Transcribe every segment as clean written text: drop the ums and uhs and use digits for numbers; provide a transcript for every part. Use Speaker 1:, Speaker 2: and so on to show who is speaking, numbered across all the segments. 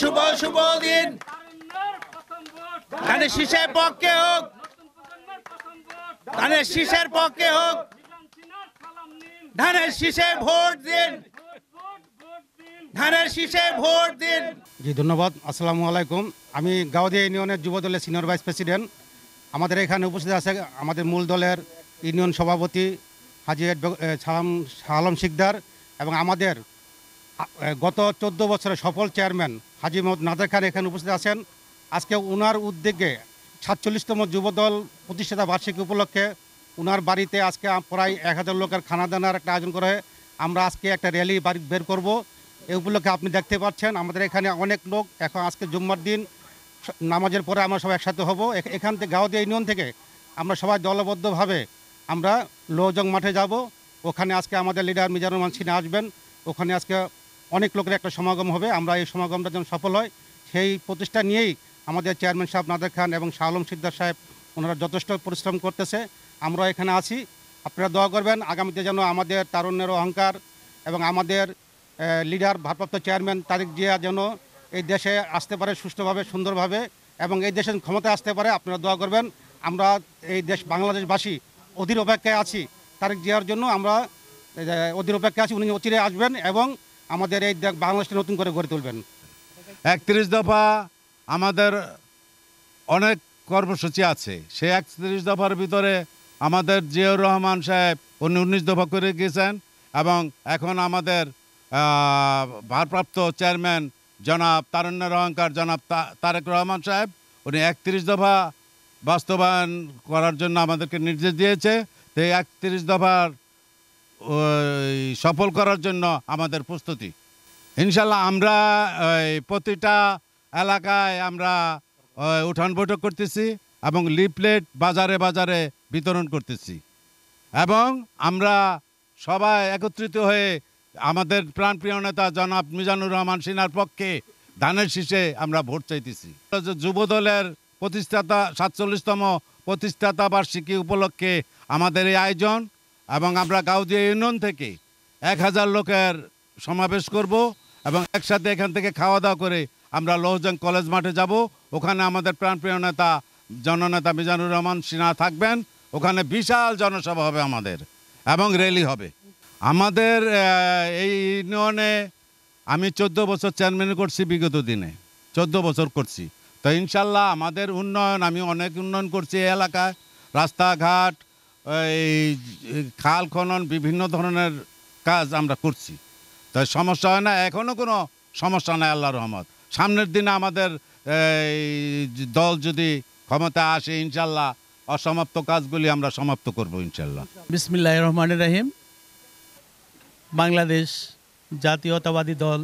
Speaker 1: শুভ শুভ দিন। ধানের শীষের পক্ষে হোক, ধানের শীষের পক্ষে হোক, ধানের শীষে ভোট দিন, ধানের শীষে ভোট দিন।
Speaker 2: জি ধন্যবাদ। আসসালামু আলাইকুম। আমি গাওদিয়া ইউনিয়নের যুব দলের সিনিয়র ভাইস প্রেসিডেন্ট। আমাদের এখানে উপস্থিত আছে আমাদের মূল দলের ইউনিয়ন সভাপতি হাজি আলম শিকদার এবং আমাদের গত 14 বছরের সফল চেয়ারম্যান হাজি মোহাম্মদ নাদের খান এখানে উপস্থিত আছেন। আজকে ওনার উদ্যোগে 47তম যুবদল প্রতিষ্ঠাতা বার্ষিকী উপলক্ষে ওনার বাড়িতে আজকে প্রায় 1000 লোকের খানা দানার একটা আয়োজন করে আমরা আজকে একটা র্যালি বাড়ি বের করব। এই উপলক্ষে আপনি দেখতে পাচ্ছেন আমাদের এখানে অনেক লোক। এখন আজকে জুম্মার দিন নামাজের পরে আমরা সবাই একসাথে হব। এখান থেকে গাওদিয়া ইউনিয়ন থেকে আমরা সবাই দলবদ্ধভাবে আমরা লোহজং মাঠে যাব। ওখানে আজকে আমাদের লিডার মিজানুর রহমান সিনহা আসবেন। ওখানে আজকে অনেক লোকের একটা সমাগম হবে। আমরা এই সমাগমটা যেন সফল হয় সেই প্রতিষ্ঠা নিয়েই আমাদের চেয়ারম্যান সাহেব নাদের খান এবং শাহ আলম শিকদার সাহেব ওনারা যথেষ্ট পরিশ্রম করতেছে। আমরা এখানে আছি, আপনারা দোয়া করবেন আগামীতে যেন আমাদের তারুণ্যের অহংকার এবং আমাদের লিডার ভারপ্রাপ্ত চেয়ারম্যান তারেক জিয়া যেন এই দেশে আসতে পারে সুষ্ঠুভাবে, সুন্দরভাবে এবং এই দেশের ক্ষমতায় আসতে পারে। আপনারা দোয়া করবেন। আমরা এই দেশ বাংলাদেশবাসী অধীর অপেক্ষায় আছি তারেক জিয়ার জন্য। আমরা অধীর অপেক্ষায় আছি, উনি অচিরে আসবেন এবং আমাদের এই বাংলাদেশটা নতুন করে গড়ে তুলবেন।
Speaker 3: 31 দফা আমাদের অনেক কর্মসূচি আছে। সেই 31 দফার ভিতরে আমাদের জিয়াউর রহমান সাহেব উনি 19 দফা করে গিয়েছেন এবং এখন আমাদের ভারপ্রাপ্ত চেয়ারম্যান জনাব তারুণ্যের অহংকার জনাব তারেক রহমান সাহেব উনি 31 দফা বাস্তবায়ন করার জন্য আমাদেরকে নির্দেশ দিয়েছে। তো এই 31 দফার সফল করার জন্য আমাদের প্রস্তুতি ইনশাল্লাহ। আমরা প্রতিটা এলাকায় আমরা উঠান বৈঠক করতেছি এবং লিফলেট বাজারে বাজারে বিতরণ করতেছি এবং আমরা সবাই একত্রিত হয়ে আমাদের প্রাণপ্রিয় নেতা জনাব মিজানুর রহমান সিনহার পক্ষে ধানের শীষে আমরা ভোট চাইতেছি। যুব দলের প্রতিষ্ঠাতা 47তম প্রতিষ্ঠাতা বার্ষিকী উপলক্ষে আমাদের এই আয়োজন এবং আমরা গাওদিয়া ইউনিয়ন থেকে 1000 লোকের সমাবেশ করব এবং একসাথে এখান থেকে খাওয়া দাওয়া করে আমরা লোহজং কলেজ মাঠে যাব। ওখানে আমাদের প্রাণপ্রিয় নেতা জননেতা মিজানুর রহমান সিনহা থাকবেন। ওখানে বিশাল জনসভা হবে আমাদের এবং র্যালি হবে। আমাদের এই ইউনিয়নে আমি 14 বছর চেয়ারম্যান করছি, বিগত দিনে 14 বছর করছি। তো ইনশাল্লাহ আমাদের উন্নয়ন, আমি অনেক উন্নয়ন করছি এই এলাকায়, রাস্তাঘাট, এই খাল খনন, বিভিন্ন ধরনের কাজ আমরা করছি। তো সমস্যা হয় না, এখনও কোনো সমস্যা নাই আল্লাহর রহমত। সামনের দিনে আমাদের দল যদি ক্ষমতা আসে ইনশাল্লাহ অসমাপ্ত কাজগুলি আমরা সমাপ্ত করব ইনশাল্লাহ।
Speaker 4: বিসমিল্লাহির রহমানির রহিম। বাংলাদেশ জাতীয়তাবাদী দল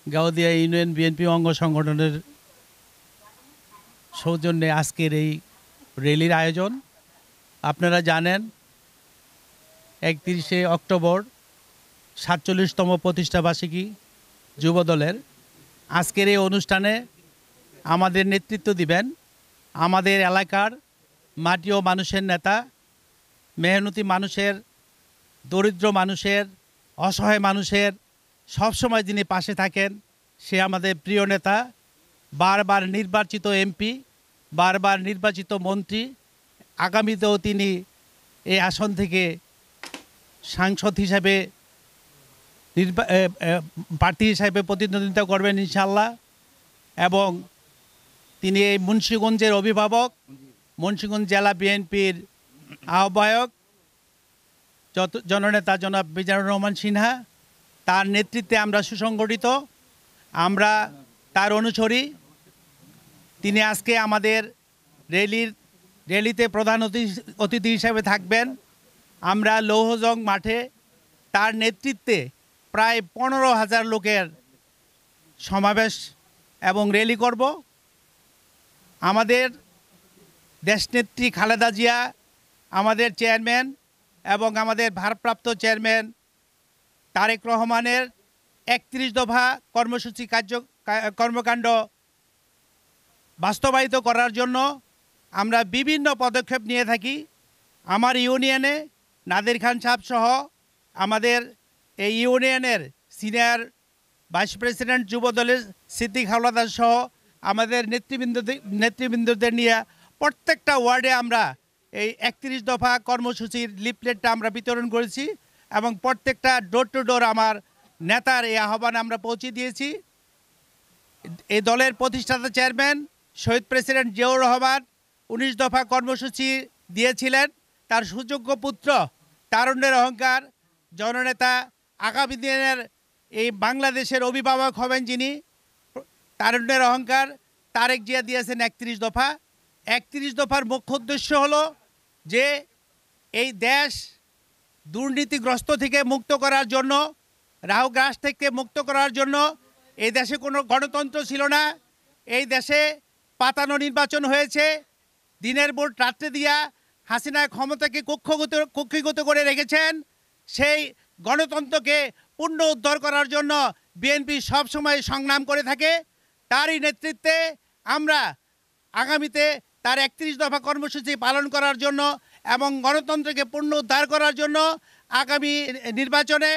Speaker 4: গাওদিয়া ইউনিয়ন বিএনপি অঙ্গ সংগঠনের সৌজন্যে আজকের এই র্যালির আয়োজন। আপনারা জানেন 31শে অক্টোবর 47তম প্রতিষ্ঠাবার্ষিকী যুবদলের। আজকের এই অনুষ্ঠানে আমাদের নেতৃত্ব দিবেন আমাদের এলাকার মাটি ও মানুষের নেতা, মেহনতি মানুষের, দরিদ্র মানুষের, অসহায় মানুষের সবসময় যিনি পাশে থাকেন সে আমাদের প্রিয় নেতা, বারবার নির্বাচিত এমপি, বারবার নির্বাচিত মন্ত্রী। আগামীতেও তিনি এই আসন থেকে সাংসদ হিসাবে প্রার্থী হিসাবে প্রতিদ্বন্দ্বিতা করবেন ইনশাল্লাহ। এবং তিনি এই মুন্সিগঞ্জের অভিভাবক, মুন্সিগঞ্জ জেলা বিএনপির আহ্বায়ক জননেতা জনাব মিজানুর রহমান সিনহা। তার নেতৃত্বে আমরা সুসংগঠিত, আমরা তার অনুসারী। তিনি আজকে আমাদের র্যালিতে প্রধান অতিথি হিসাবে থাকবেন। আমরা লৌহজং মাঠে তার নেতৃত্বে প্রায় 15,000 লোকের সমাবেশ এবং র্যালি করব। আমাদের দেশনেত্রী খালেদা জিয়া, আমাদের চেয়ারম্যান এবং আমাদের ভারপ্রাপ্ত চেয়ারম্যান তারেক রহমানের 31 দফা কর্মসূচি কর্মকাণ্ড বাস্তবায়িত করার জন্য আমরা বিভিন্ন পদক্ষেপ নিয়ে থাকি। আমার ইউনিয়নে নাদের খান সাহেব সহ আমাদের এই ইউনিয়নের সিনিয়র ভাইস প্রেসিডেন্ট যুবদলের সিদ্দিক হাওলাদার সহ আমাদের নেতৃবৃন্দদের নিয়ে প্রত্যেকটা ওয়ার্ডে আমরা এই 31 দফা কর্মসূচির লিফলেটটা আমরা বিতরণ করেছি এবং প্রত্যেকটা ডোর টু ডোর আমার নেতার এই আহ্বান আমরা পৌঁছে দিয়েছি। এই দলের প্রতিষ্ঠাতা চেয়ারম্যান শহীদ প্রেসিডেন্ট জিয়াউর রহমান 19 দফা কর্মসূচি দিয়েছিলেন। তার সুযোগ্য পুত্র, তারুণ্যের অহংকার, জননেতা, আগামী দিনের এই বাংলাদেশের অভিভাবক হবেন যিনি, তারুণ্যের অহংকার তারেক জিয়া দিয়েছেন 31 দফা। 31 দফার মুখ্য উদ্দেশ্য হলো যে এই দেশ দুর্নীতিগ্রস্ত থেকে মুক্ত করার জন্য, রাহুগ্রাস থেকে মুক্ত করার জন্য। এই দেশে কোনো গণতন্ত্র ছিল না, এই দেশে পাতানো নির্বাচন হয়েছে, দিনের ভোট রাত্রে দিয়া হাসিনা ক্ষমতাকে কক্ষিগত করে রেখেছেন। সেই গণতন্ত্রকে পুনরুদ্ধার করার জন্য বিএনপি সবসময় সংগ্রাম করে থাকে। তারই নেতৃত্বে আমরা আগামীতে তার 31 দফা কর্মসূচি পালন করার জন্য এবং গণতন্ত্রকে পুনরুদ্ধার করার জন্য আগামী নির্বাচনে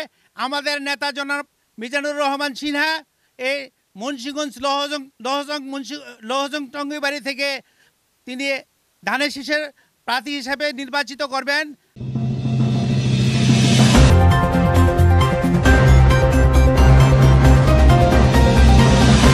Speaker 4: আমাদের নেতা জনাব মিজানুর রহমান সিনহা এই মুন্সিগঞ্জ লহজং টঙ্গিবাড়ি থেকে তিনি ধানের শীষের প্রার্থী হিসেবে নির্বাচিত করবেন।